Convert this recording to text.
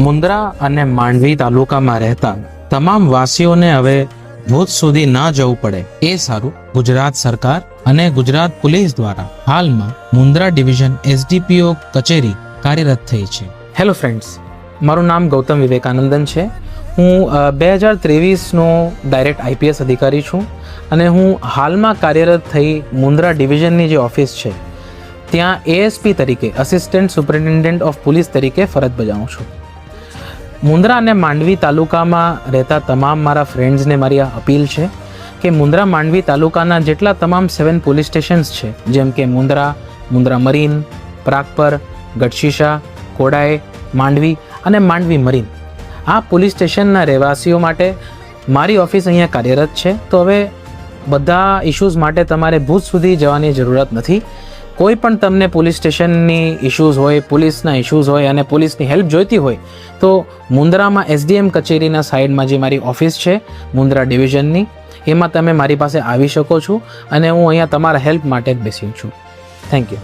મુન્દ્રા અને માંડવી તાલુકામાં રહેતા તમામ વાસીઓને હવે ભુજ સુધી ના જવું પડે એ સારું ગુજરાત સરકાર અને ગુજરાત પોલીસ દ્વારા હાલમાં મુન્દ્રા ડિવિઝન એસડીપીઓ કચેરી કાર્યરત થઈ છે. હેલો ફ્રેન્ડ્સ, મારું નામ ગૌતમ વિવેકાનંદન છે. હું 2023નો ડાયરેક્ટ આઈપીએસ અધિકારી છું અને હું હાલમાં કાર્યરત થઈ મુન્દ્રા ડિવિઝનની જે ઓફિસ છે ત્યાં એએસપી તરીકે અસિસ્ટન્ટ સુપરિન્ટેન્ડન્ટ ઓફ પોલીસ તરીકે ફરજ બજાવું છું. મુન્દ્રા અને માંડવી તાલુકામાં રહેતા તમામ મારા ફ્રેન્ડ્સને મારી આ અપીલ છે કે મુન્દ્રા માંડવી તાલુકાના જેટલા તમામ 7 પોલીસ સ્ટેશન્સ છે, જેમ કે મુન્દ્રા, મુન્દ્રા મરીન, પ્રાગપર, ગઢશીશા, કોડાઈ, માંડવી અને માંડવી મરીન, આ પોલીસ સ્ટેશનના રહેવાસીઓ માટે મારી ઓફિસ અહીંયા કાર્યરત છે. તો હવે બધા ઇશ્યુઝ માટે તમારે ભુજ સુધી જવાની જરૂરત નથી. કોઈ પણ તમને પોલીસ સ્ટેશનની ઇશ્યુઝ હોય, પોલીસના ઇશ્યુઝ હોય અને પોલીસની હેલ્પ જોઈતી હોય તો મુન્દ્રામાં એસડીએમ કચેરીના સાઈડમાં જે મારી ઓફિસ છે મુન્દ્રા ડિવિઝનની, એમાં તમે મારી પાસે આવી શકો છો અને હું અહીંયા તમારા હેલ્પ માટે જ બેસી છું. Thank you.